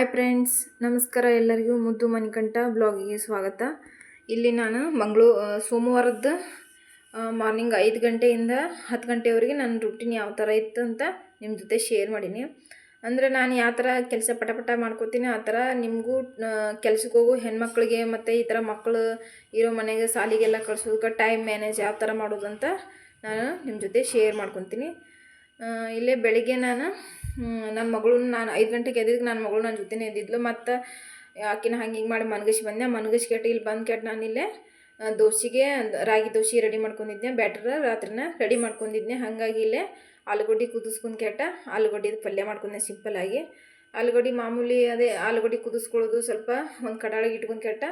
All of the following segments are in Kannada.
ಹಾಯ್ ಫ್ರೆಂಡ್ಸ್, ನಮಸ್ಕಾರ. ಎಲ್ಲರಿಗೂ ಮುದ್ದು ಮಣಿಕಂಠ ಬ್ಲಾಗಿಗೆ ಸ್ವಾಗತ. ಇಲ್ಲಿ ನಾನು ಸೋಮವಾರದ ಮಾರ್ನಿಂಗ್ 5 ಗಂಟೆಯಿಂದ 10 ಗಂಟೆವರೆಗೆ ನನ್ನ ರೂಟೀನ್ ಯಾವ ಥರ ಇತ್ತು ಅಂತ ನಿಮ್ಮ ಜೊತೆ ಶೇರ್ ಮಾಡೀನಿ. ಅಂದರೆ ನಾನು ಯಾವ ಥರ ಕೆಲಸ ಪಟ ಮಾಡ್ಕೋತೀನಿ ಆ ಥರ ನಿಮಗೂ ಕೆಲ್ಸಕ್ಕೆ ಹೋಗೋ ಹೆಣ್ಮಕ್ಳಿಗೆ ಮತ್ತು ಈ ಥರ ಮಕ್ಕಳು ಇರೋ ಮನೆಗೆ ಸಾಲಿಗೆಲ್ಲ ಕಳ್ಸೋದಕ್ಕೆ ಟೈಮ್ ಮ್ಯಾನೇಜ್ ಯಾವ ಥರ ಮಾಡೋದಂತ ನಾನು ನಿಮ್ಮ ಜೊತೆ ಶೇರ್ ಮಾಡ್ಕೊತೀನಿ. ಇಲ್ಲೇ ಬೆಳಿಗ್ಗೆ ನನ್ನ ಮಗಳು 5 ಗಂಟೆಗೆ ಎದ್ದಿದ್ದಕ್ಕೆ ನನ್ನ ಮಗಳು ನನ್ನ ಜೊತೆನೇ ಎದ್ದಿದ್ಲು. ಮತ್ತು ಆಕಿನ ಹಿಂಗೆ ಮಾಡಿ ಮನಗಿಸಿ ಬಂದೆ. ಮನಗಿಸಿ ಕೆಟ್ಟು ಇಲ್ಲಿ ಬಂದು ಕೆಟ್ಟು ನಾನು ಇಲ್ಲೇ ದೋಸೆಗೆ ರಾಗಿ ದೋಸೆ ರೆಡಿ ಮಾಡ್ಕೊಂಡಿದ್ದೆ. ಬ್ಯಾಟ್ರ ರಾತ್ರಿನ ರೆಡಿ ಮಾಡ್ಕೊಂಡಿದ್ದೆ. ಹಾಗಾಗಿ ಇಲ್ಲೇ ಆಲೂಗಡ್ಡೆ ಕುದಿಸ್ಕೊಂಡು ಕೆಟ್ಟ ಆಲೂಗಡ್ಡೆದು ಪಲ್ಯ ಮಾಡ್ಕೊಂಡೆ ಸಿಂಪಲ್ಲಾಗಿ. ಆಲೂಗಡ್ಡೆ ಮಾಮೂಲಿ ಅದೇ ಆಲೂಗಡ್ಡೆ ಕುದಿಸ್ಕೊಳ್ಳೋದು, ಸ್ವಲ್ಪ ಒಂದು ಕಡಾಳಿಗೆ ಇಟ್ಕೊಂಡು ಕೆಟ್ಟ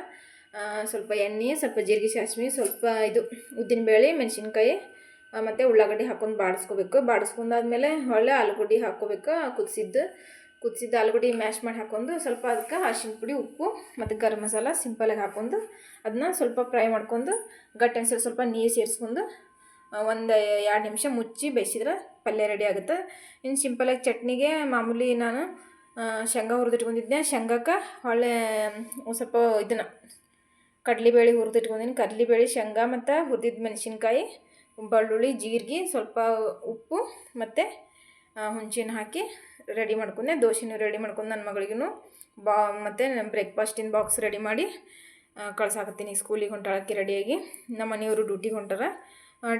ಸ್ವಲ್ಪ ಎಣ್ಣೆ, ಸ್ವಲ್ಪ ಜೀರಿಗೆ, ಸಾಸಿವೆ, ಸ್ವಲ್ಪ ಉದ್ದಿನಬೇಳೆ, ಮೆಣಸಿನ್ಕಾಯಿ ಮತ್ತು ಉಳ್ಳಾಗಡ್ಡಿ ಹಾಕ್ಕೊಂಡು ಬಾಡಿಸ್ಕೋಬೇಕು. ಬಾಡಿಸ್ಕೊಂಡಾದ್ಮೇಲೆ ಒಳ್ಳೆ ಆಲೂಗಡ್ಡೆ ಹಾಕ್ಕೋಬೇಕು. ಕುದಿಸಿದ್ದು ಆಲೂಗಡ್ಡೆ ಮ್ಯಾಶ್ ಮಾಡಿ ಹಾಕ್ಕೊಂಡು ಸ್ವಲ್ಪ ಅದಕ್ಕೆ ಅರಿಶಿನ ಪುಡಿ, ಉಪ್ಪು ಮತ್ತು ಗರಂ ಮಸಾಲ ಸಿಂಪಲಾಗಿ ಹಾಕ್ಕೊಂಡು ಅದನ್ನ ಸ್ವಲ್ಪ ಫ್ರೈ ಮಾಡ್ಕೊಂಡು ಗಟ್ಟಿ ಅನ್ಸಲ್ಲಿ ಸ್ವಲ್ಪ ನೀರು ಸೇರಿಸ್ಕೊಂಡು ಒಂದು 2 ನಿಮಿಷ ಮುಚ್ಚಿ ಬೇಯಿಸಿದ್ರೆ ಪಲ್ಯ ರೆಡಿ ಆಗುತ್ತೆ. ಇನ್ನು ಸಿಂಪಲಾಗಿ ಚಟ್ನಿಗೆ ಮಾಮೂಲಿ ನಾನು ಶೇಂಗಾ ಹುರಿದಿಟ್ಕೊಂಡಿದ್ದೆ. ಶೇಂಗಾಕ್ಕೆ ಒಳ್ಳೆ ಸ್ವಲ್ಪ ಕಡಲೆಬೇಳೆ ಹುರಿದಿಟ್ಕೊಂಡಿದ್ದೀನಿ. ಕಡಲೆಬೇಳೆ, ಶೇಂಗಾ ಮತ್ತು ಹುರಿದಿದ್ದ ಮೆಣಸಿನ್ಕಾಯಿ, ಬೆಳ್ಳುಳ್ಳಿ, ಜೀರಿಗೆ, ಸ್ವಲ್ಪ ಉಪ್ಪು ಮತ್ತು ಹುಣಸೆಹಣ್ಣು ಹಾಕಿ ರೆಡಿ ಮಾಡ್ಕೊಂಡೆ. ದೋಸೆನೂ ರೆಡಿ ಮಾಡ್ಕೊಂಡು ನನ್ನ ಮಗಳಿಗೂ ಮತ್ತು ಬ್ರೇಕ್ಫಾಸ್ಟಿನ ಬಾಕ್ಸ್ ರೆಡಿ ಮಾಡಿ ಕಳ್ಸಾಕತ್ತೀನಿ. ಸ್ಕೂಲಿಗೆ ಹೊಂಟಾಳಕ್ಕೆ ರೆಡಿಯಾಗಿ. ನಮ್ಮ ಮನೆಯವರು ಡ್ಯೂಟಿಗೆ ಹೊಂಟಾರ.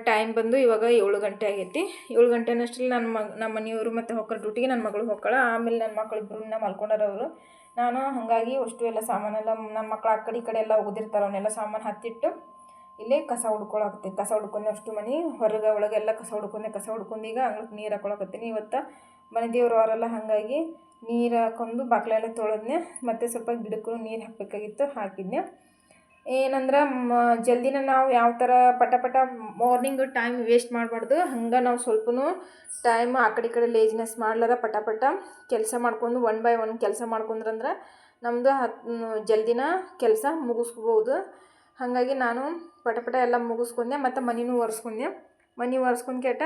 ಟೈಮ್ ಬಂದು ಇವಾಗ 7 ಗಂಟೆ ಆಗೈತಿ. 7 ಗಂಟೆನಷ್ಟರಲ್ಲಿ ನಮ್ಮ ಮನೆಯವರು ಮತ್ತು ಹೋಗ್ತಾರೆ ಡ್ಯೂಟಿಗೆ. ನನ್ನ ಮಗಳು ಹೋಗ್ತಾಳೆ. ಆಮೇಲೆ ನನ್ನ ಮಕ್ಕಳಿಬ್ಬರು ಮಲ್ಕೊಂಡಾರ ಅವರು. ನಾನು ಹಾಗಾಗಿ ಅಷ್ಟು ಎಲ್ಲ ಸಾಮಾನೆಲ್ಲ ನಮ್ಮ ಮಕ್ಕಳು ಆ ಕಡೆ ಎಲ್ಲ ಹೋಗಿರ್ತಾರೆ. ಅವನ್ನೆಲ್ಲ ಸಾಮಾನು ಹತ್ತಿಟ್ಟು ಇಲ್ಲೇ ಕಸ ಹುಡ್ಕೊಳಕತ್ತಿ. ಕಸ ಹುಡ್ಕೊಂಡೆ ಅಷ್ಟು ಮನೆ ಹೊರಗೆ ಒಳಗೆ ಎಲ್ಲ ಕಸ ಹುಡ್ಕೊಂಡು ಈಗ ಅಂಗ್ಳಕ್ಕೆ ನೀರು ಹಾಕೊಳಕತ್ತೀನಿ. ಇವತ್ತು ಮನೆ ದೇವ್ರು ಅವರೆಲ್ಲ ಹಾಗಾಗಿ ನೀರು ಹಾಕೊಂಡು ಬಾಗಿಲೆಲ್ಲ ತೊಳೆದ್ನೆ. ಮತ್ತು ಸ್ವಲ್ಪ ಗಿಡಕ್ಕೂ ನೀರು ಹಾಕಬೇಕಾಗಿತ್ತು, ಹಾಕಿದ್ನೆ. ಏನಂದ್ರೆ ಜಲ್ದಿನ ನಾವು ಯಾವ ಥರ ಪಟ ಮಾರ್ನಿಂಗ್ ಟೈಮ್ ವೇಸ್ಟ್ ಮಾಡಬಾರ್ದು. ಹಂಗೆ ನಾವು ಸ್ವಲ್ಪನೂ ಟೈಮ್ ಆ ಕಡೆ ಲೇಜಿನೆಸ್ ಮಾಡ್ಲಾರ ಪಟ ಕೆಲಸ ಮಾಡ್ಕೊಂಡು 1 by 1 ಕೆಲಸ ಮಾಡ್ಕೊಂಡ್ರಂದ್ರೆ ನಮ್ಮದು ಜಲ್ದಿನ ಕೆಲಸ ಮುಗಿಸ್ಕೋಬೋದು. ಹಾಗಾಗಿ ನಾನು ಪಟ ಎಲ್ಲ ಮುಗಿಸ್ಕೊಂಡೆ. ಮತ್ತು ಮನೆಯೂ ಒರೆಸ್ಕೊಂಡೆ. ಮನೆ ಒರೆಸ್ಕೊಂಡು ಕೆಟ್ಟ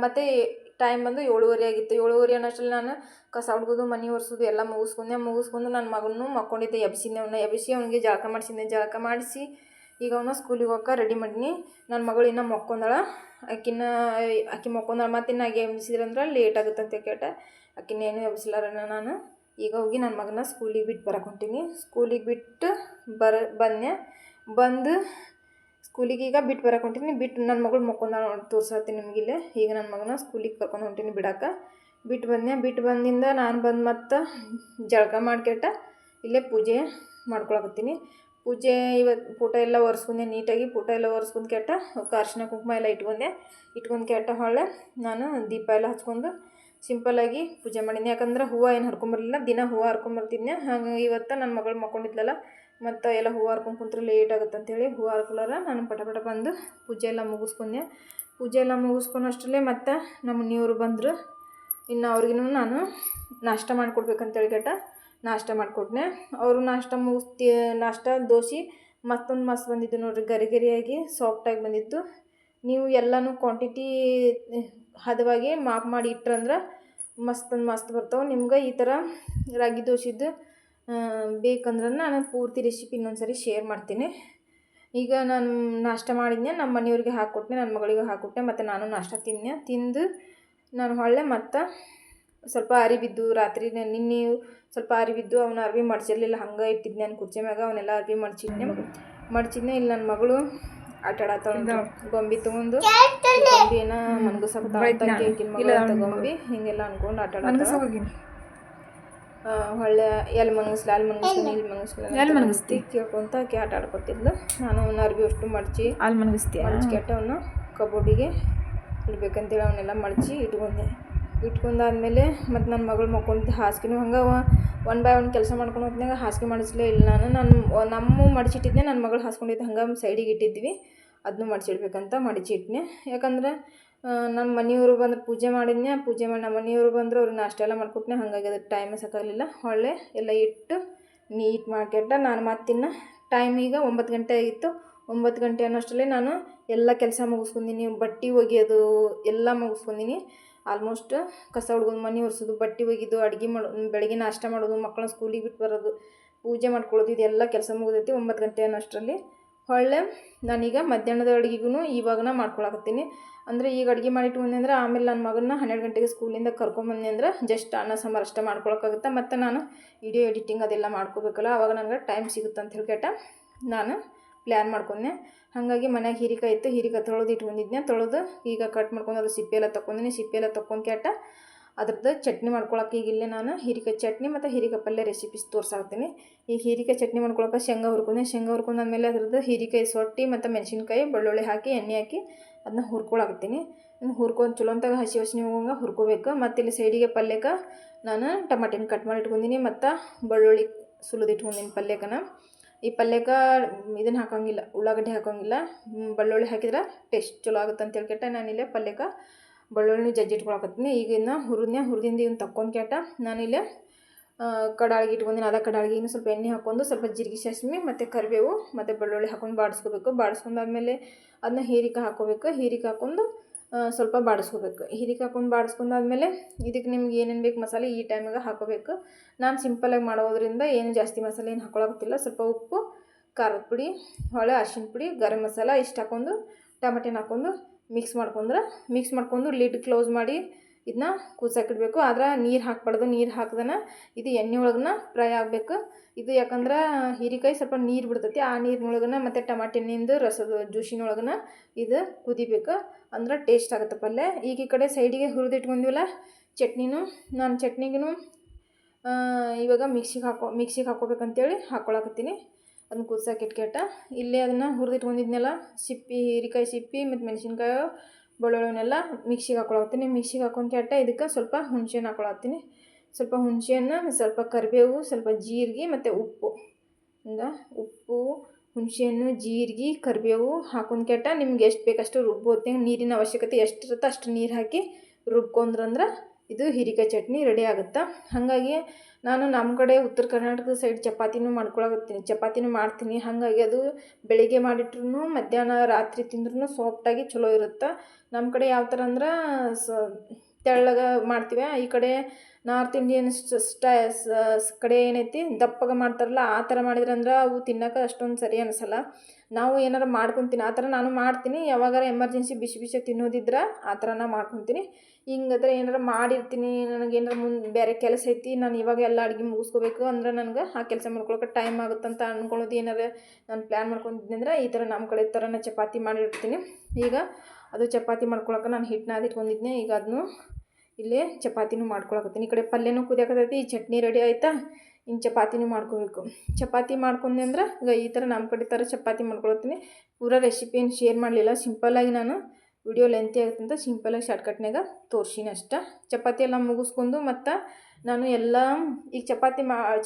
ಮತ್ತು ಟೈಮ್ ಬಂದು 7:30 ಆಗಿತ್ತು. 7:30 ಅನ್ನೋಷ್ಟರಲ್ಲಿ ನಾನು ಕಸ ಹುಡ್ಗೋದು, ಮನೆ ಒರೆಸೋದು ಎಲ್ಲ ಮುಗಿಸ್ಕೊಂಡು ನನ್ನ ಮಗನೂ ಮಕ್ಕೊಂಡಿದ್ದೆ. ಎಬ್ಬಿಸಿ ಅವನಿಗೆ ಜಳಕ ಮಾಡಿಸಿ ಈಗ ಅವನು ಸ್ಕೂಲಿಗೆ ಹೋಗಕ್ಕೆ ರೆಡಿ ಮಾಡೀನಿ. ನನ್ನ ಮಗಳು ಇನ್ನೂ ಮಕ್ಕೊಂದಾಳ. ಆಕಿ ಮಕ್ಕೊಂದಾಳ. ಮತ್ತು ಇನ್ನು ಆಗಿ ಎಬ್ಬಿಸಿದ್ರಂದ್ರೆ ಲೇಟ್ ಆಗುತ್ತೆ ಅಂತ ಕೇಟ ಆಕಿನೇನು ಎಬ್ಬಿಸ್ಲಾರ ನಾನು ಈಗ ಹೋಗಿ ನನ್ನ ಮಗನ ಸ್ಕೂಲಿಗೆ ಬಿಟ್ಟು ಬರಕ್ಕೆ ಹೊಂಟೀನಿ. ಸ್ಕೂಲಿಗೆ ಬಿಟ್ಟು ಬಂದು ಸ್ಕೂಲಿಗೆ ಈಗ ಬಿಟ್ಟು ಬರಕ್ಕೆ ಹೊಂಟೀನಿ. ನನ್ನ ಮಗಳು ಮಕ್ಕೊಂದ ತೋರ್ಸಾತೀನಿ ನಿಮಗಿಲ್ಲೇ. ಈಗ ನನ್ನ ಮಗನ ಸ್ಕೂಲಿಗೆ ಕರ್ಕೊಂಡು ಹೊಂಟೀನಿ ಬಿಡಕ್ಕೆ. ಬಿಟ್ಟು ಬಂದಿಂದ ನಾನು ಬಂದು ಮತ್ತು ಜಳಕ ಮಾಡಿಕೆಟ್ಟ ಇಲ್ಲೇ ಪೂಜೆ ಮಾಡ್ಕೊಳಕತ್ತೀನಿ. ಪೂಜೆ ಇವತ್ತು ಫೋಟೋ ಎಲ್ಲ ಒರೆಸ್ಕೊಂಡೆ ನೀಟಾಗಿ. ಫೋಟೋ ಎಲ್ಲ ಒರೆಸ್ಕೊಂಡು ಕೆಟ್ಟ ಅರಿಶಿನ ಕುಂಕುಮ ಎಲ್ಲ ಇಟ್ಕೊಂಡು ಕೆಟ್ಟ ಹೊಳ್ಳೆ ನಾನು ದೀಪ ಎಲ್ಲ ಹಚ್ಕೊಂಡು ಸಿಂಪಲ್ಲಾಗಿ ಪೂಜೆ ಮಾಡೀನಿ. ಯಾಕಂದ್ರೆ ಹೂವು ಏನು ಹರ್ಕೊಂಬರಲಿಲ್ಲ. ದಿನ ಹೂವು ಹರ್ಕೊಂಬರ್ತಿದ್ನೆ. ಹಾಗಾಗಿ ಇವತ್ತು ನನ್ನ ಮಗಳು ಮಕ್ಕೊಂಡಿದ್ಲಲ್ಲ, ಮತ್ತು ಎಲ್ಲ ಹೂವು ಹರ್ಕೊಂಡು ಕುಂತ್ರೆ ಲೇಟ್ ಆಗುತ್ತೆ ಅಂಥೇಳಿ ಹೂವು ಹರ್ಕೊಳಾರ ನಾನು ಪಟ ಬಂದು ಪೂಜೆ ಎಲ್ಲ ಮುಗಿಸ್ಕೊಂಡೆ. ಪೂಜೆ ಎಲ್ಲ ಮುಗಿಸ್ಕೊಳೋಷ್ಟರಲ್ಲೇ ಮತ್ತು ನಮ್ಮ ಮನೆಯವರು ಬಂದರು. ಇನ್ನು ಅವ್ರಿಗೂ ನಾನು ನಾಷ್ಟ ಮಾಡಿಕೊಡ್ಬೇಕಂತೇಳಿ ಕೆಟ್ಟ ನಾಷ್ಟ ಮಾಡಿಕೊಟ್ನೆ. ಅವರು ನಾಷ್ಟ ದೋಸೆ ಮಸ್ತ್ ಬಂದಿದ್ದು ನೋಡಿರಿ. ಗರಿಯಾಗಿ ಸಾಫ್ಟಾಗಿ ಬಂದಿತ್ತು. ನೀವು ಎಲ್ಲನೂ ಕ್ವಾಂಟಿಟಿ ಹದವಾಗಿ ಮಾಪ್ ಮಾಡಿ ಇಟ್ರಂದ್ರೆ ಮಸ್ತ್ ಬರ್ತಾವೆ. ನಿಮ್ಗೆ ಈ ಥರ ರಾಗಿ ದೋಸೆದು ಬೇಕಂದ್ರೆ ನಾನು ಪೂರ್ತಿ ರೆಸಿಪಿ ಇನ್ನೊಂದು ಸರಿ ಶೇರ್ ಮಾಡ್ತೀನಿ. ಈಗ ನಾನು ನಾಷ್ಟ ಮಾಡಿದ್ನೆ. ನಮ್ಮ ಮನೆಯವ್ರಿಗೆ ಹಾಕ್ಕೊಟ್ಟೆ, ನನ್ನ ಮಗಳಿಗೆ ಹಾಕ್ಕೊಟ್ಟೆ. ಮತ್ತು ನಾನು ನಾಷ್ಟ ತಿಂದು ನಾನು ಹೊಳ್ಳೆ ಮತ್ತು ಸ್ವಲ್ಪ ಅರಿಬಿದ್ದು ರಾತ್ರಿ ನಿನ್ನೆ ಸ್ವಲ್ಪ ಅರಿಬಿದ್ದು ಅವನ್ನ ಅರ್ವಿ ಮಡ್ಚಿರಲಿಲ್ಲ. ಹಂಗೆ ಇಟ್ಟಿದ್ದೆ ನಾನು ಕುರ್ಚಿ ಮ್ಯಾಗ. ಅವನ್ನೆಲ್ಲ ಅರ್ವಿ ಮಡ್ಚಿದ್ನೆ. ಇಲ್ಲಿ ನನ್ನ ಮಗಳು ಆಟ ಆಡತ್ತಾಳ. ಗೊಂಬಿ ತೊಗೊಂಡು ಗೊಂಬಿ ಏನೋ ಮನಗಸಕತ್ತಾಳ. ಗೊಂಬಿ ಹಿಂಗೆಲ್ಲ ಅನ್ಕೊಂಡು ಆಟ ಆಡತ್ತಾಳ. ಹೊಳ್ಳೆ ಎಲ್ಲಿ ಮನಗಿಸ್ತಿ ಕೇಳ್ಕೊಂತ ಆಕೆ ಆಟ ಆಡ್ಕೊತಿದ್ಲು. ನಾನು ಅವನ್ನ ಅರ್ಬಿ ಅಷ್ಟು ಮಡ್ಚಿ ಕೆಟ್ಟ ಅವನ್ನ ಕಬೋರ್ಡಿಗೆ ಇಡ್ಬೇಕಂತೇಳಿ ಅವನ್ನೆಲ್ಲ ಮಡ್ಚಿ ಇಟ್ಕೊಂಡಾದ್ಮೇಲೆ ಮತ್ತು ನನ್ನ ಮಗಳು ಮಕ್ಕೊಂಡಿದ್ದು ಹಾಸಿಗೆನೂ ಹಂಗೆ 1 by 1 ಕೆಲಸ ಮಾಡ್ಕೊಂಡು ಹೋದ್ನಾಗ ಹಾಸಿಗೆ ಮಾಡಿಸ್ಲೇ ಇಲ್ಲ. ನಮ್ಮ ಮಡಿಚಿಟ್ಟಿದ್ದೆ. ನನ್ನ ಮಗಳು ಹಾಸ್ಕೊಂಡಿದ್ದು ಹಂಗೆ ಸೈಡಿಗೆ ಇಟ್ಟಿದ್ವಿ. ಅದನ್ನು ಮಡಿಚಿಡ್ಬೇಕಂತ ಮಡಿಚಿಟ್ನೆ. ಯಾಕಂದ್ರೆ ನಮ್ಮ ಮನೆಯವರು ಬಂದ್ರೆ ಪೂಜೆ ಮಾಡಿ ನಮ್ಮ ಮನೆಯವರು ಬಂದ್ರೆ ಅವ್ರಿಗೆ ನಾಷ್ಟ ಎಲ್ಲ ಮಾಡಿಕೊಟ್ನೆ. ಹಾಗಾಗಿ ಅದಕ್ಕೆ ಟೈಮ್ ಸಾಕಾಗಲಿಲ್ಲ. ಹೊಳ್ಳೆ ಎಲ್ಲ ಇಟ್ಟು ನೀಟ್ ಮಾಡಿಕೆಟ್ಟ ನಾನು ಮತ್ತಿನ್ನು ಟೈಮ್ ಈಗ 9 ಗಂಟೆ ಆಗಿತ್ತು. 9 ಗಂಟೆ ಅನ್ನೋಷ್ಟರಲ್ಲಿ ನಾನು ಎಲ್ಲ ಕೆಲಸ ಮುಗಿಸ್ಕೊಂಡೀನಿ. ಬಟ್ಟೆ ಒಗೆಯೋದು ಎಲ್ಲ ಮುಗಿಸ್ಕೊಂಡೀನಿ. ಆಲ್ಮೋಸ್ಟ್ ಕಸ ಹೊಡ್ಗೋದು, ಮನೆ ಒರೆಸೋದು, ಬಟ್ಟೆ ಒಗಿದು, ಅಡುಗೆ ಮಾಡೋದು, ಬೆಳಗ್ಗೆ ನಾಷ್ಟ ಮಾಡೋದು, ಮಕ್ಕಳನ್ನ ಸ್ಕೂಲಿಗೆ ಬಿಟ್ಟು ಬರೋದು, ಪೂಜೆ ಮಾಡ್ಕೊಳ್ಳೋದು, ಇದೆಲ್ಲ ಕೆಲಸ ಮುಗಿದೈತಿ 9 ಗಂಟೆ ಅನ್ನೋಷ್ಟರಲ್ಲಿ. ಹೊಳ್ಳೆ ನಾನೀಗ ಮಧ್ಯಾಹ್ನದ ಅಡುಗೆಗೂ ಇವಾಗನ ಮಾಡ್ಕೊಳಕತ್ತೀನಿ. ಅಂದರೆ ಈಗ ಅಡುಗೆ ಮಾಡಿಟ್ಕೊಂಡೆ ಅಂದ್ರೆ ಆಮೇಲೆ ನನ್ನ ಮಗನ್ನ 12 ಗಂಟೆಗೆ ಸ್ಕೂಲಿಂದ ಕರ್ಕೊಂಬಂದೆ ಅಂದ್ರೆ ಜಸ್ಟ್ ಅನ್ನ ಸಾಂಬಾರು ಅಷ್ಟೇ ಮಾಡ್ಕೊಳಕ್ಕಾಗುತ್ತೆ. ಮತ್ತು ನಾನು ವಿಡಿಯೋ ಎಡಿಟಿಂಗ್ ಅದೆಲ್ಲ ಮಾಡ್ಕೋಬೇಕಲ್ಲ, ಆವಾಗ ನನಗೆ ಟೈಮ್ ಸಿಗುತ್ತೆ ಅಂತ ಹೇಳ್ಕೇಟ ನಾನು ಪ್ಲ್ಯಾನ್ ಮಾಡ್ಕೊಂಡೆ. ಹಾಗಾಗಿ ಮನ್ಯಾಗ ಹೀರಿಕಾಯಿ ಇತ್ತು, ಹೀರಿಕಾಯಿ ತೊಳೆದು ಇಟ್ಕೊಂಡಿದ್ದೆ. ತೊಳೆದು ಈಗ ಕಟ್ ಮಾಡ್ಕೊಂಡು ಅದು ಸಿಪ್ಪೆ ಎಲ್ಲ ತೊಗೊಂಡಿನಿ. ಸಿಪ್ಪೆ ಎಲ್ಲ ತೊಗೊಂಡ್ಕೇಟ ಅದ್ರದ್ದು ಚಟ್ನಿ ಮಾಡ್ಕೊಳಕ್ಕೆ ಈಗ ಇಲ್ಲೇ ನಾನು ಹೀರಿಕಾಯಿ ಚಟ್ನಿ ಮತ್ತು ಹೀರಿಕಾಯಿ ಪಲ್ಯ ರೆಸಿಪೀಸ್ ತೋರ್ಸಾಕ್ತೀನಿ. ಈಗ ಹೀರಿಕಾಯಿ ಚಟ್ನಿ ಮಾಡ್ಕೊಳಕ್ಕೆ ಶೇಂಗಾ ಹುರ್ಕೊಂಡಾದ್ಮೇಲೆ ಅದ್ರದ್ದು ಹೀರಿಕಾಯಿ ಸೊಟ್ಟಿ ಮತ್ತು ಮೆಣಸಿನ್ಕಾಯಿ ಬೆಳ್ಳುಳ್ಳಿ ಹಾಕಿ ಎಣ್ಣೆ ಹಾಕಿ ಅದನ್ನ ಹುರ್ಕೊಳಕತ್ತೀನಿ. ಹುರ್ಕೊಂಡು ಚಲೋ ಅಂತಾಗ ಹಸಿ ವಾಸನೆ ಹೋಗಂಗೆ ಹುರ್ಕೋಬೇಕು. ಮತ್ತು ಇಲ್ಲಿ ಸೈಡಿಗೆ ಪಲ್ಯಕ್ಕೆ ನಾನು ಟಮಾಟಿನ ಕಟ್ ಮಾಡಿ ಇಟ್ಕೊಂಡಿನಿ ಮತ್ತು ಬೆಳ್ಳುಳ್ಳಿ ಸುಲಿದು ಇಟ್ಕೊಂಡಿನಿ ಪಲ್ಯಕ್ಕನ. ಈ ಪಲ್ಯಕ್ಕೆ ಇದನ್ನು ಹಾಕೋಂಗಿಲ್ಲ, ಉಳ್ಳಾಗಡ್ಡಿ ಹಾಕೋಂಗಿಲ್ಲ, ಬೆಳ್ಳುಳ್ಳಿ ಹಾಕಿದ್ರೆ ಟೇಸ್ಟ್ ಚಲೋ ಆಗುತ್ತೆ ಅಂತ ಹೇಳ್ಕೇಟ ನಾನಿಲ್ಲೇ ಪಲ್ಯಕ್ಕೆ ಬೆಳ್ಳುಳ್ಳಿ ಜಜ್ಜಿ ಇಟ್ಕೊಳಕತ್ತೀನಿ. ಈಗ ಇನ್ನು ಹುರಿದಿಂದ ಇವ್ನು ತಕ್ಕೊಂಡ್ಕೇಟ ನಾನಿಲ್ಲೇ ಕಡಾಳಿಗೆ ಇಟ್ಕೊಂಡಿನಿ. ಅದ ಕಡಾಳಿಗೆ ಇನ್ನು ಸ್ವಲ್ಪ ಎಣ್ಣೆ ಹಾಕ್ಕೊಂಡು ಸ್ವಲ್ಪ ಜೀರಿಗೆ ಸಾಸಿವೆ ಮತ್ತು ಕರಿಬೇವು ಮತ್ತು ಬೆಳ್ಳುಳ್ಳಿ ಹಾಕೊಂಡು ಬಾಡಿಸ್ಕೋಬೇಕು. ಬಾಡಿಸ್ಕೊಂಡಾದ್ಮೇಲೆ ಅದನ್ನ ಹೀರಿಕಾಯಿ ಹಾಕ್ಕೋಬೇಕು. ಹೀರಿಕಾಯಿ ಹಾಕ್ಕೊಂಡು ಸ್ವಲ್ಪ ಬಾಡಿಸ್ಕೋಬೇಕು. ಹೀರಿಕಾಯಿ ಹಾಕ್ಕೊಂಡು ಬಾಡಿಸ್ಕೊಂಡಾದ್ಮೇಲೆ ಇದಕ್ಕೆ ನಿಮ್ಗೆ ಏನೇನು ಬೇಕು ಮಸಾಲೆ ಈ ಟೈಮಿಗೆ ಹಾಕೋಬೇಕು. ನಾನು ಸಿಂಪಲಾಗಿ ಮಾಡೋದ್ರಿಂದ ಏನು ಜಾಸ್ತಿ ಮಸಾಲೆ ಏನು ಹಾಕ್ಕೊಳಕತ್ತಿಲ್ಲ. ಸ್ವಲ್ಪ ಉಪ್ಪು, ಖಾರದ ಪುಡಿ, ಹೊಳೆ ಅರಿಶಿನ ಪುಡಿ, ಗರಂ ಮಸಾಲ ಇಷ್ಟು ಹಾಕ್ಕೊಂಡು ಟಮಾಟಿನ ಹಾಕ್ಕೊಂಡು ಮಿಕ್ಸ್ ಮಾಡ್ಕೊಂಡು ಲಿಡ್ ಕ್ಲೋಸ್ ಮಾಡಿ ಇದನ್ನ ಕುದಿಸಾಕಿಡ್ಬೇಕು. ಆದ್ರೆ ನೀರು ಹಾಕ್ಬಾರ್ದು. ನೀರು ಹಾಕ್ದನ ಇದು ಎಣ್ಣೆ ಒಳಗನ ಫ್ರೈ ಆಗಬೇಕು. ಇದು ಯಾಕಂದ್ರೆ ಹೀರಿಕಾಯಿ ಸ್ವಲ್ಪ ನೀರು ಬಿಡ್ತೈತಿ. ಆ ನೀರಿನೊಳಗನ ಮತ್ತು ಟಮಾಟಿನಿಂದ ರಸದ ಜ್ಯೂಸಿನೊಳಗನ ಇದು ಕುದಿಬೇಕು, ಅಂದ್ರೆ ಟೇಸ್ಟ್ ಆಗುತ್ತೆ ಪಲ್ಯ. ಈಗ ಈ ಕಡೆ ಸೈಡಿಗೆ ಹುರಿದಿಟ್ಕೊಂಡಿವಲ್ಲ ಚಟ್ನಿನೂ, ನಾನು ಚಟ್ನಿಗೂ ಇವಾಗ ಮಿಕ್ಸಿಗೆ ಹಾಕ್ಕೋಬೇಕಂತೇಳಿ ಹಾಕ್ಕೊಳಕತ್ತೀನಿ. ಅದನ್ನ ಕುದಿಸೋಕೆ ಇಟ್ಕೇಟ ಇಲ್ಲೇ ಅದನ್ನು ಹುರಿದಿಟ್ಕೊಂಡಿದ್ನೆಲ್ಲ ಹೀರಿಕಾಯಿ ಸಿಪ್ಪಿ ಮತ್ತು ಮೆಣಸಿನ್ಕಾಯಿ ಬೆಳ್ಳುಳ್ಳಿನೆಲ್ಲ ಮಿಕ್ಸಿಗೆ ಹಾಕ್ಕೊಳಕತ್ತೀನಿ. ಮಿಕ್ಸಿಗೆ ಹಾಕ್ಕೊಂಡ್ಕೇಟ ಇದಕ್ಕೆ ಸ್ವಲ್ಪ ಹುಣಸೆಹಣ್ಣು ಹಾಕ್ಕೊಳತ್ತೀನಿ. ಸ್ವಲ್ಪ ಹುಣಸೆಹಣ್ಣು, ಸ್ವಲ್ಪ ಕರಿಬೇವು, ಸ್ವಲ್ಪ ಜೀರಿಗೆ ಮತ್ತು ಉಪ್ಪು, ಹುಣಸೆಹಣ್ಣು, ಜೀರಿಗೆ, ಕರಿಬೇವು ಹಾಕೊಂಡ್ಕೇಟ ನಿಮ್ಗೆ ಎಷ್ಟು ಬೇಕಷ್ಟು ರುಬ್ಬೋದು. ನೀರಿನ ಅವಶ್ಯಕತೆ ಎಷ್ಟು ಇರುತ್ತೋ ಅಷ್ಟು ನೀರು ಹಾಕಿ ರುಬ್ಕೊಂಡ್ರಂದ್ರೆ ಇದು ಹೀರಿಕಾಯಿ ಚಟ್ನಿ ರೆಡಿ ಆಗುತ್ತೆ. ಹಾಗಾಗಿ ನಾನು ನಮ್ಮ ಕಡೆ ಉತ್ತರ ಕರ್ನಾಟಕದ ಸೈಡ್ ಚಪಾತಿನೂ ಮಾಡ್ತೀನಿ. ಹಾಗಾಗಿ ಅದು ಬೆಳಿಗ್ಗೆ ಮಾಡಿಟ್ರೂ ಮಧ್ಯಾಹ್ನ ರಾತ್ರಿ ತಿಂದ್ರೂ ಸಾಫ್ಟಾಗಿ ಚಲೋ ಇರುತ್ತೆ. ನಮ್ಮ ಕಡೆ ಯಾವ ಥರ ಅಂದ್ರೆ ತೆಳ್ಳಗೆ ಮಾಡ್ತೀವಿ. ಈ ಕಡೆ ನಾರ್ತ್ ಇಂಡಿಯನ್ ಕಡೆ ಏನೈತಿ ದಪ್ಪಗೆ ಮಾಡ್ತಾರಲ್ಲ, ಆ ಥರ ಮಾಡಿದ್ರೆ ಅಂದ್ರೆ ಅವು ತಿನ್ನೋಕೆ ಅಷ್ಟೊಂದು ಸರಿ ಅನಿಸಲ್ಲ. ನಾವು ಏನಾರು ಮಾಡ್ಕೊತೀನಿ, ಆ ಥರ ನಾನು ಮಾಡ್ತೀನಿ. ಯಾವಾಗಾರ ಎಮರ್ಜೆನ್ಸಿ ಬಿಸಿ ಬಿಸಿ ತಿನ್ನೋದಿದ್ರೆ ಆ ಥರ ಮಾಡ್ಕೊತೀನಿ. ಹಿಂಗಾದ್ರೆ ಏನಾರು ಮಾಡಿರ್ತೀನಿ, ನನಗೆ ಏನಾರು ಮುಂದೆ ಬೇರೆ ಕೆಲಸ ಐತಿ, ನಾನು ಇವಾಗ ಎಲ್ಲ ಅಡುಗೆ ಮುಗಿಸ್ಕೋಬೇಕು ಅಂದ್ರೆ ನನಗೆ ಆ ಕೆಲಸ ಮಾಡ್ಕೊಳಕ್ಕೆ ಟೈಮ್ ಆಗುತ್ತಂತ ಅಂದ್ಕೊಳ್ಳೋದು ಏನಾರು ನಾನು ಪ್ಲ್ಯಾನ್ ಮಾಡ್ಕೊಂಡಿದ್ದೀನಿ ಅಂದ್ರೆ ಈ ಥರ ನಮ್ಮ ಕಡೆ ಥರನೇ ಚಪಾತಿ ಮಾಡಿರ್ತೀನಿ. ಈಗ ಅದು ಚಪಾತಿ ಮಾಡ್ಕೊಳಕ್ಕೆ ನಾನು ಹಿಟ್ಟು ನಾದಿಟ್ಕೊಂಡಿದ್ದೆ. ಈಗ ಅದನ್ನು ಇಲ್ಲೇ ಚಪಾತಿನೂ ಮಾಡ್ಕೊಳಕತ್ತೀನಿ. ಈ ಕಡೆ ಪಲ್ಯನೂ ಕುದಿಯಾಕತ್ತೈತಿ, ಈ ಚಟ್ನಿ ರೆಡಿ ಆಯಿತಾ, ಇನ್ನು ಚಪಾತಿನೂ ಮಾಡ್ಕೋಬೇಕು. ಚಪಾತಿ ಮಾಡ್ಕೊಂಡೆ ಅಂದ್ರೆ ಈಗ ಈ ಥರ ನಮ್ಮ ಕಡೆ ಥರ ಚಪಾತಿ ಮಾಡ್ಕೊಳತ್ತೀನಿ. ಪೂರಾ ರೆಸಿಪಿ ಏನು ಶೇರ್ ಮಾಡಲಿಲ್ಲ, ಸಿಂಪಲ್ಲಾಗಿ ನಾನು ವಿಡಿಯೋ ಲೆಂತಿ ಆಗುತ್ತೆ ಅಂತ ಸಿಂಪಲಾಗಿ ಶಾರ್ಟ್ಕಟ್ನಾಗ ತೋರಿಸಿನ ಅಷ್ಟೇ. ಚಪಾತಿ ಎಲ್ಲ ಮುಗಿಸ್ಕೊಂಡು ಮತ್ತು ನಾನು ಎಲ್ಲ ಈಗ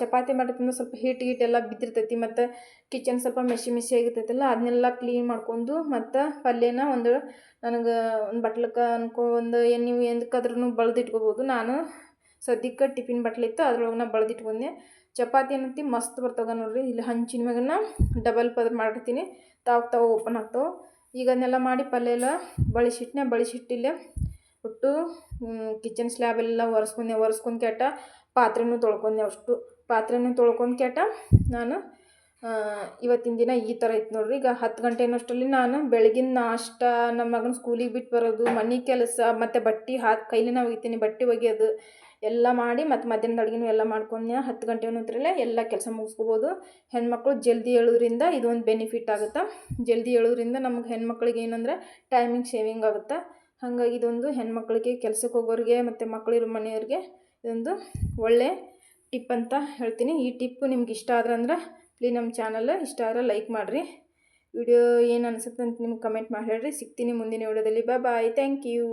ಚಪಾತಿ ಮಾಡೋದ್ರಿಂದ ಸ್ವಲ್ಪ ಹೀಟೆಲ್ಲ ಬಿದ್ದಿರ್ತೈತಿ ಮತ್ತು ಕಿಚನ್ ಸ್ವಲ್ಪ ಮೆಸ್ಸಿ ಆಗಿರ್ತೈತಲ್ಲ, ಅದನ್ನೆಲ್ಲ ಕ್ಲೀನ್ ಮಾಡ್ಕೊಂಡು ಮತ್ತು ಪಲ್ಯನ ನನಗೆ ಒಂದು ಬಟ್ಲಕ್ಕೆ ಒಂದು ನೀವು ಎಂದಕ್ಕಾದ್ರೂ ಬಳ್ದಿಟ್ಕೋಬೋದು. ನಾನು ಸದ್ಯಕ್ಕೆ ಟಿಫಿನ್ ಬಟ್ಲಿತ್ತು, ಅದ್ರೊಳಗೆ ಬಳ್ದಿಟ್ಕೊಂಡೆ. ಚಪಾತಿ ಏನಂತ ಮಸ್ತ್ ಬರ್ತಾವೆ ನೋಡಿರಿ. ಇಲ್ಲಿ ಹಂಚಿನ ಮ್ಯಾಗನ ಡಬಲ್ ಪದರ್ ಮಾಡಿರ್ತೀನಿ, ತಾವು ಓಪನ್ ಆಗ್ತಾವೆ. ಈಗ ಅದನ್ನೆಲ್ಲ ಮಾಡಿ ಪಲ್ಯ ಎಲ್ಲ ಬಳಿಸಿಟ್ಟಿಲ್ಲೇ ಒಟ್ಟು ಕಿಚನ್ ಸ್ಲ್ಯಾಬೆಲ್ಲ ಒರೆಸ್ಕೊಂಡ್ಕೇಟ ಪಾತ್ರೆನೂ ತೊಳ್ಕೊಂಡೆ. ಪಾತ್ರೆನೂ ತೊಳ್ಕೊಂಡ್ಕೇಟ ನಾನು ಇವತ್ತಿನ ದಿನ ಈ ಥರ ಇತ್ತು ನೋಡ್ರಿ. ಈಗ 10 ಗಂಟೆ ಅನ್ನೋಷ್ಟರಲ್ಲಿ ನಾನು ಬೆಳಗಿನ ನಾಷ್ಟ, ನಮ್ಮ ಮಗನ ಸ್ಕೂಲಿಗೆ ಬಿಟ್ಟು ಬರೋದು, ಮನೆ ಕೆಲಸ ಮತ್ತು ಬಟ್ಟೆ ಕೈಲಿನ ಒಗಿತೀನಿ, ಬಟ್ಟೆ ಒಗೆಯೋದು ಎಲ್ಲ ಮಾಡಿ ಮತ್ತು ಮಧ್ಯಾಹ್ನದ ಅಡುಗೆನೂ ಎಲ್ಲ ಮಾಡ್ಕೊಂಡು 10 ಗಂಟೆ ಅನ್ನೋದ್ರಲ್ಲೇ ಎಲ್ಲ ಕೆಲಸ ಮುಗಿಸ್ಕೋಬೋದು. ಹೆಣ್ಮಕ್ಳು ಜಲ್ದಿ ಏಳೋದ್ರಿಂದ ಇದೊಂದು ಬೆನಿಫಿಟ್ ಆಗುತ್ತೆ. ಜಲ್ದಿ ಏಳೋದ್ರಿಂದ ನಮಗೆ ಹೆಣ್ಮಕ್ಳಿಗೆ ಏನಂದ್ರೆ ಟೈಮಿಂಗ್ ಸೇವಿಂಗ್ ಆಗುತ್ತೆ. ಹಾಗಾಗಿ ಇದೊಂದು ಹೆಣ್ಮಕ್ಳಿಗೆ, ಕೆಲಸಕ್ಕೆ ಹೋಗೋರಿಗೆ ಮತ್ತು ಮಕ್ಕಳಿರೋ ಮನೆಯವ್ರಿಗೆ ಇದೊಂದು ಒಳ್ಳೆ ಟಿಪ್ ಅಂತ ಹೇಳ್ತೀನಿ. ಈ ಟಿಪ್ಪು ನಿಮ್ಗೆ ಇಷ್ಟ ಆದ್ರೆ ಪ್ಲೀಸ್ ನಮ್ಮ ಚಾನಲ್ ಇಷ್ಟ ಆದರೆ ಲೈಕ್ ಮಾಡಿರಿ. ವಿಡಿಯೋ ಏನು ಅನಿಸುತ್ತೆ ಅಂತ ನಿಮ್ಗೆ ಕಮೆಂಟ್ ಮಾಡಿ ಹೇಳ್ರಿ. ಸಿಗ್ತೀನಿ ಮುಂದಿನ ವಿಡಿಯೋದಲ್ಲಿ. ಬಾಯ್, ಥ್ಯಾಂಕ್ ಯು.